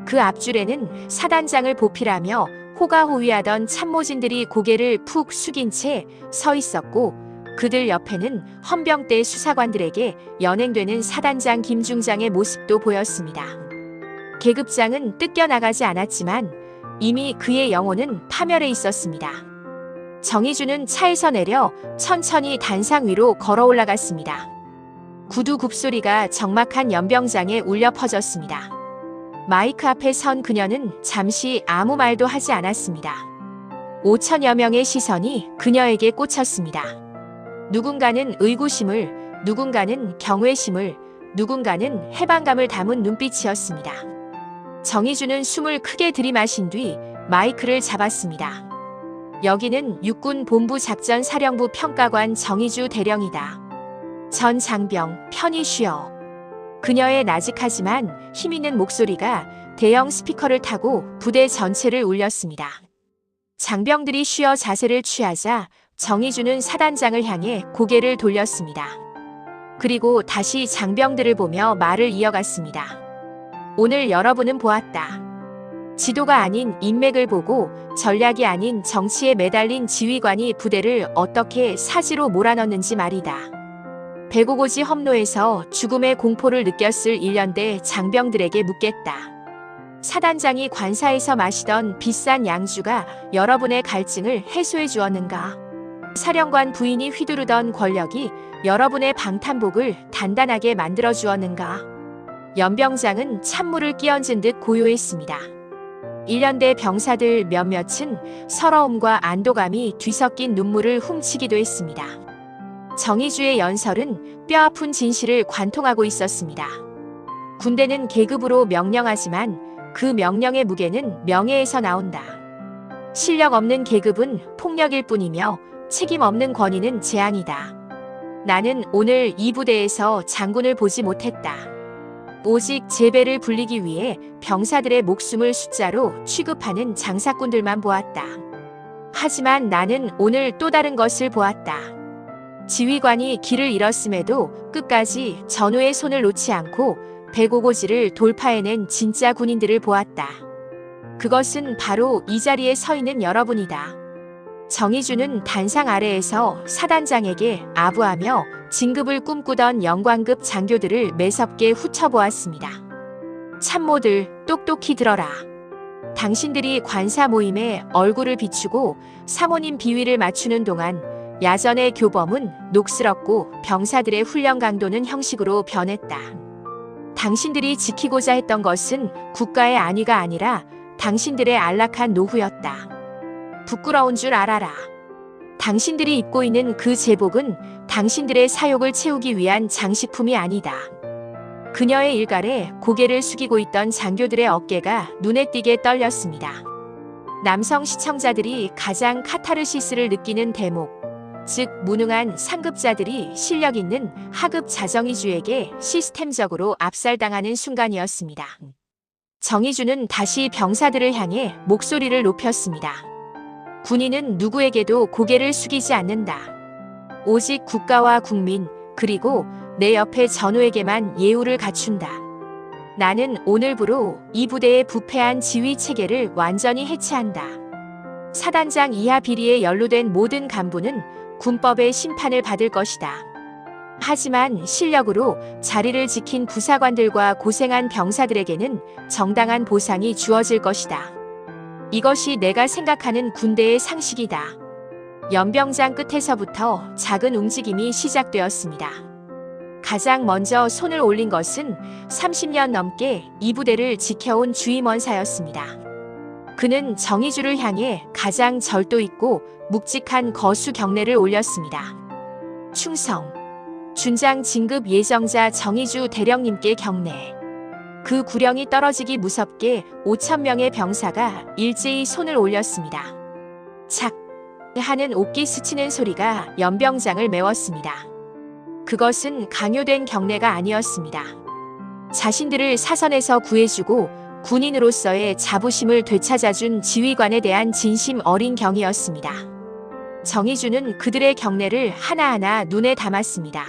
그 앞줄에는 사단장을 보필하며 호가호위하던 참모진들이 고개를 푹 숙인 채 서 있었고, 그들 옆에는 헌병대 수사관들에게 연행되는 사단장 김중장의 모습도 보였습니다. 계급장은 뜯겨나가지 않았지만 이미 그의 영혼은 파멸해 있었습니다. 정의주는 차에서 내려 천천히 단상 위로 걸어 올라갔습니다. 구두 굽소리가 적막한 연병장에 울려 퍼졌습니다. 마이크 앞에 선 그녀는 잠시 아무 말도 하지 않았습니다. 5천여 명의 시선이 그녀에게 꽂혔습니다. 누군가는 의구심을, 누군가는 경외심을, 누군가는 해방감을 담은 눈빛이었습니다. 정의주는 숨을 크게 들이마신 뒤 마이크를 잡았습니다. 여기는 육군 본부 작전사령부 평가관 정의주 대령이다. 전 장병, 편히 쉬어. 그녀의 나직하지만 힘있는 목소리가 대형 스피커를 타고 부대 전체를 울렸습니다. 장병들이 쉬어 자세를 취하자 정의주는 사단장을 향해 고개를 돌렸습니다. 그리고 다시 장병들을 보며 말을 이어갔습니다. 오늘 여러분은 보았다. 지도가 아닌 인맥을 보고 전략이 아닌 정치에 매달린 지휘관이 부대를 어떻게 사지로 몰아넣는지 말이다. 배고고지 험로에서 죽음의 공포를 느꼈을 1년대 장병들에게 묻겠다. 사단장이 관사에서 마시던 비싼 양주가 여러분의 갈증을 해소해 주었는가? 사령관 부인이 휘두르던 권력이 여러분의 방탄복을 단단하게 만들어 주었는가? 연병장은 찬물을 끼얹은 듯 고요했습니다. 1년대 병사들 몇몇은 서러움과 안도감이 뒤섞인 눈물을 훔치기도 했습니다. 정의주의 연설은 뼈아픈 진실을 관통하고 있었습니다. 군대는 계급으로 명령하지만 그 명령의 무게는 명예에서 나온다. 실력 없는 계급은 폭력일 뿐이며 책임 없는 권위는 재앙이다. 나는 오늘 이 부대에서 장군을 보지 못했다. 오직 제배를 불리기 위해 병사들의 목숨을 숫자로 취급하는 장사꾼들만 보았다. 하지만 나는 오늘 또 다른 것을 보았다. 지휘관이 길을 잃었음에도 끝까지 전우의 손을 놓지 않고 배고고지를 돌파해낸 진짜 군인들을 보았다. 그것은 바로 이 자리에 서 있는 여러분이다. 정의주는 단상 아래에서 사단장에게 아부하며 진급을 꿈꾸던 영광급 장교들을 매섭게 훑어보았습니다. 참모들, 똑똑히 들어라. 당신들이 관사 모임에 얼굴을 비추고 사모님 비위를 맞추는 동안 야전의 교범은 녹슬었고 병사들의 훈련 강도는 형식으로 변했다. 당신들이 지키고자 했던 것은 국가의 안위가 아니라 당신들의 안락한 노후였다. 부끄러운 줄 알아라. 당신들이 입고 있는 그 제복은 당신들의 사욕을 채우기 위한 장식품이 아니다. 그녀의 일갈에 고개를 숙이고 있던 장교들의 어깨가 눈에 띄게 떨렸습니다. 남성 시청자들이 가장 카타르시스를 느끼는 대목, 즉 무능한 상급자들이 실력 있는 하급 자정의주에게 시스템적으로 압살당하는 순간이었습니다. 정의주는 다시 병사들을 향해 목소리를 높였습니다. 군인은 누구에게도 고개를 숙이지 않는다. 오직 국가와 국민, 그리고 내 옆에 전우에게만 예우를 갖춘다. 나는 오늘부로 이 부대의 부패한 지휘 체계를 완전히 해체한다. 사단장 이하 비리에 연루된 모든 간부는 군법의 심판을 받을 것이다. 하지만 실력으로 자리를 지킨 부사관들과 고생한 병사들에게는 정당한 보상이 주어질 것이다. 이것이 내가 생각하는 군대의 상식이다. 연병장 끝에서부터 작은 움직임이 시작되었습니다. 가장 먼저 손을 올린 것은 30년 넘게 이 부대를 지켜온 주임원사였습니다. 그는 정의주를 향해 가장 절도 있고 묵직한 거수 경례를 올렸습니다. 충성, 준장 진급 예정자 정의주 대령님께 경례. 그 구령이 떨어지기 무섭게 5,000명의 병사가 일제히 손을 올렸습니다. 착 하는 옥기 스치는 소리가 연병장을 메웠습니다. 그것은 강요된 경례가 아니었습니다. 자신들을 사선에서 구해주고 군인으로서의 자부심을 되찾아준 지휘관에 대한 진심 어린 경이었습니다. 정희주는 그들의 경례를 하나하나 눈에 담았습니다.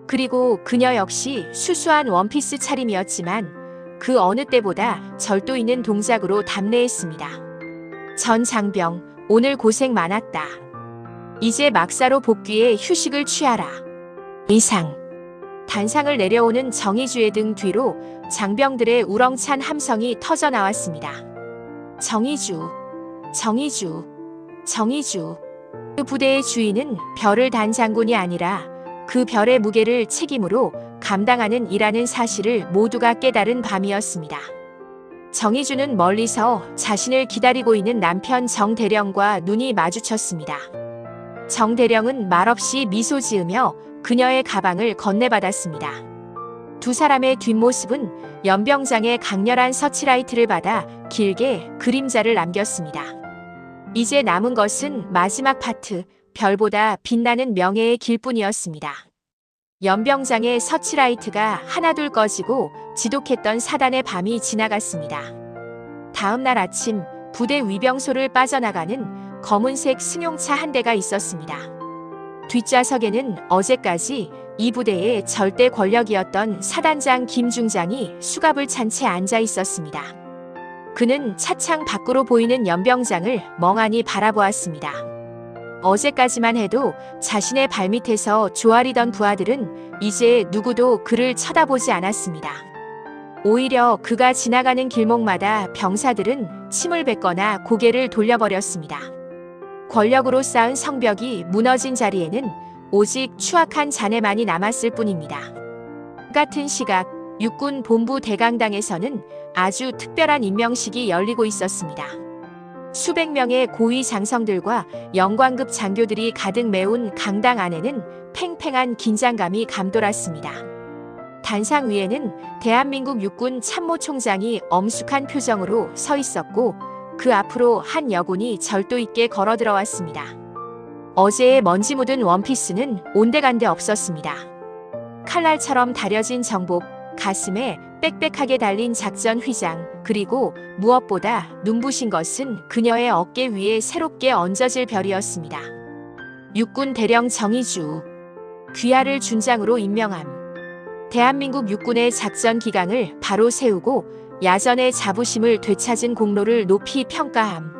그리고 그녀 역시 수수한 원피스 차림이었지만 그 어느 때보다 절도 있는 동작으로 답례했습니다. 전 장병, 오늘 고생 많았다. 이제 막사로 복귀해 휴식을 취하라. 이상. 단상을 내려오는 정희주의 등 뒤로 장병들의 우렁찬 함성이 터져 나왔습니다. 정희주, 정희주, 정희주. 그 부대의 주인은 별을 단 장군이 아니라 그 별의 무게를 책임으로 감당하는 이라는 사실을 모두가 깨달은 밤이었습니다. 정희주는 멀리서 자신을 기다리고 있는 남편 정대령과 눈이 마주쳤습니다. 정대령은 말없이 미소 지으며 그녀의 가방을 건네받았습니다. 두 사람의 뒷모습은 연병장의 강렬한 서치라이트를 받아 길게 그림자를 남겼습니다. 이제 남은 것은 마지막 파트, 별보다 빛나는 명예의 길뿐이었습니다. 연병장의 서치라이트가 하나둘 꺼지고 지독했던 사단의 밤이 지나갔습니다. 다음 날 아침 부대 위병소를 빠져나가는 검은색 승용차 한 대가 있었습니다. 뒷좌석에는 어제까지 이 부대의 절대 권력이었던 사단장 김중장이 수갑을 찬 채 앉아 있었습니다. 그는 차창 밖으로 보이는 연병장을 멍하니 바라보았습니다. 어제까지만 해도 자신의 발밑에서 조아리던 부하들은 이제 누구도 그를 쳐다보지 않았습니다. 오히려 그가 지나가는 길목마다 병사들은 침을 뱉거나 고개를 돌려버렸습니다. 권력으로 쌓은 성벽이 무너진 자리에는 오직 추악한 잔해만이 남았을 뿐입니다. 같은 시각 육군 본부 대강당에서는 아주 특별한 임명식이 열리고 있었습니다. 수백 명의 고위 장성들과 영광급 장교들이 가득 메운 강당 안에는 팽팽한 긴장감이 감돌았습니다. 단상 위에는 대한민국 육군 참모총장이 엄숙한 표정으로 서 있었고 그 앞으로 한 여군이 절도 있게 걸어 들어왔습니다. 어제의 먼지 묻은 원피스는 온데간데 없었습니다. 칼날처럼 다려진 정복, 가슴에 빽빽하게 달린 작전 휘장, 그리고 무엇보다 눈부신 것은 그녀의 어깨 위에 새롭게 얹어질 별이었습니다. 육군 대령 정희주, 귀하를 준장으로 임명함. 대한민국 육군의 작전 기강을 바로 세우고 야전의 자부심을 되찾은 공로를 높이 평가함.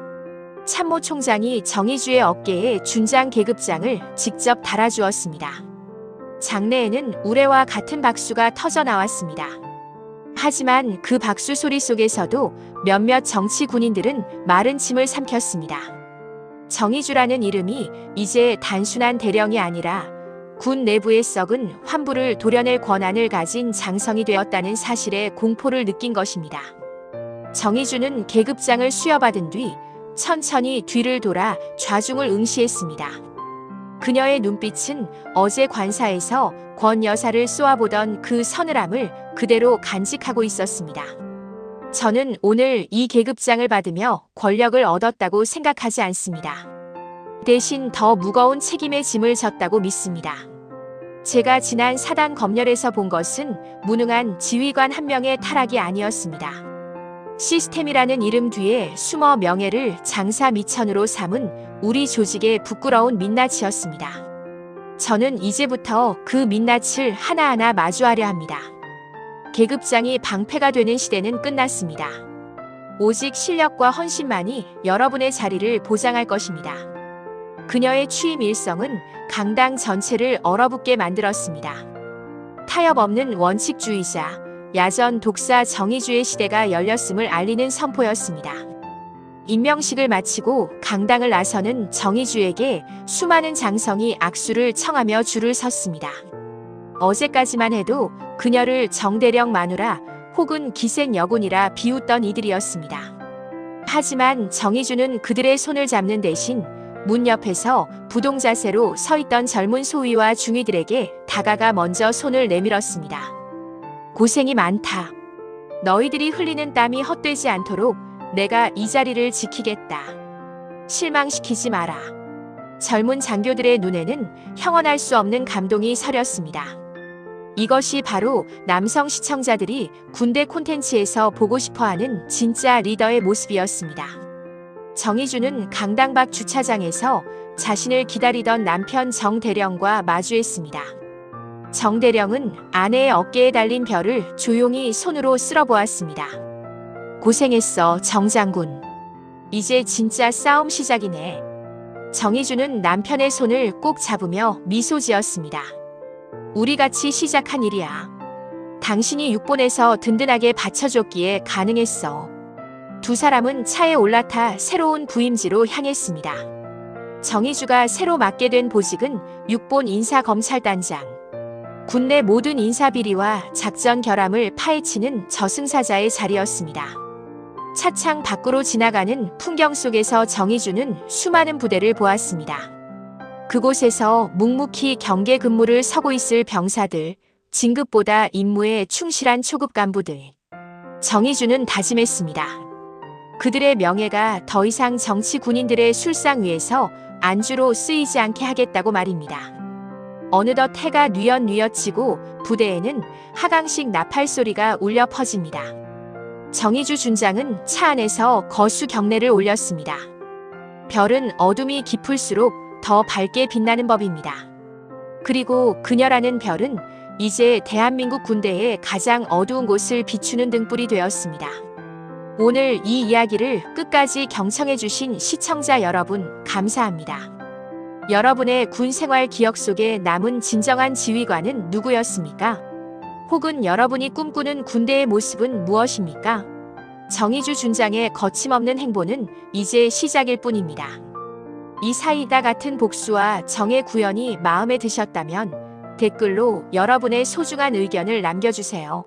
참모총장이 정희주의 어깨에 준장 계급장을 직접 달아주었습니다. 장내에는 우레와 같은 박수가 터져 나왔습니다. 하지만 그 박수 소리 속에서도 몇몇 정치 군인들은 마른 침을 삼켰습니다. 정희주라는 이름이 이제 단순한 대령이 아니라 군 내부에 썩은 환부를 도려낼 권한을 가진 장성이 되었다는 사실에 공포를 느낀 것입니다. 정희주는 계급장을 수여받은 뒤 천천히 뒤를 돌아 좌중을 응시했습니다. 그녀의 눈빛은 어제 관사에서 권 여사를 쏘아보던 그 서늘함을 그대로 간직하고 있었습니다. 저는 오늘 이 계급장을 받으며 권력을 얻었다고 생각하지 않습니다. 대신 더 무거운 책임의 짐을 졌다고 믿습니다. 제가 지난 사단 검열에서 본 것은 무능한 지휘관 한 명의 타락이 아니었습니다. 시스템이라는 이름 뒤에 숨어 명예를 장사 미천으로 삼은 우리 조직의 부끄러운 민낯이었습니다. 저는 이제부터 그 민낯을 하나하나 마주하려 합니다. 계급장이 방패가 되는 시대는 끝났습니다. 오직 실력과 헌신만이 여러분의 자리를 보장할 것입니다. 그녀의 취임 일성은 강당 전체를 얼어붙게 만들었습니다. 타협 없는 원칙주의자, 야전 독사 정희주의 시대가 열렸음을 알리는 선포였습니다. 임명식을 마치고 강당을 나서는 정희주에게 수많은 장성이 악수를 청하며 줄을 섰습니다. 어제까지만 해도 그녀를 정대령 마누라 혹은 기생 여군이라 비웃던 이들이었습니다. 하지만 정희주는 그들의 손을 잡는 대신 문 옆에서 부동자세로 서 있던 젊은 소위와 중위들에게 다가가 먼저 손을 내밀었습니다. 고생이 많다. 너희들이 흘리는 땀이 헛되지 않도록 내가 이 자리를 지키겠다. 실망시키지 마라. 젊은 장교들의 눈에는 형언할 수 없는 감동이 서렸습니다. 이것이 바로 남성 시청자들이 군대 콘텐츠에서 보고 싶어하는 진짜 리더의 모습이었습니다. 정희주는 강당 밖 주차장에서 자신을 기다리던 남편 정대령과 마주했습니다. 정대령은 아내의 어깨에 달린 별을 조용히 손으로 쓸어보았습니다. 고생했어, 정장군. 이제 진짜 싸움 시작이네. 정희주는 남편의 손을 꼭 잡으며 미소 지었습니다. 우리 같이 시작한 일이야. 당신이 육본에서 든든하게 받쳐줬기에 가능했어. 두 사람은 차에 올라타 새로운 부임지로 향했습니다. 정희주가 새로 맡게 된 보직은 육본 인사검찰단장. 군내 모든 인사비리와 작전 결함을 파헤치는 저승사자의 자리였습니다. 차창 밖으로 지나가는 풍경 속에서 정희주는 수많은 부대를 보았습니다. 그곳에서 묵묵히 경계 근무를 서고 있을 병사들, 진급보다 임무에 충실한 초급 간부들. 정희주는 다짐했습니다. 그들의 명예가 더 이상 정치 군인들의 술상 위에서 안주로 쓰이지 않게 하겠다고 말입니다. 어느덧 해가 뉘엿뉘엿지고 부대에는 하강식 나팔 소리가 울려 퍼집니다. 정희주 준장은 차 안에서 거수 경례를 올렸습니다. 별은 어둠이 깊을수록 더 밝게 빛나는 법입니다. 그리고 그녀라는 별은 이제 대한민국 군대의 가장 어두운 곳을 비추는 등불이 되었습니다. 오늘 이 이야기를 끝까지 경청해주신 시청자 여러분, 감사합니다. 여러분의 군 생활 기억 속에 남은 진정한 지휘관은 누구였습니까? 혹은 여러분이 꿈꾸는 군대의 모습은 무엇입니까? 정희주 준장의 거침없는 행보는 이제 시작일 뿐입니다. 이 사이다 같은 복수와 정의 구현이 마음에 드셨다면 댓글로 여러분의 소중한 의견을 남겨주세요.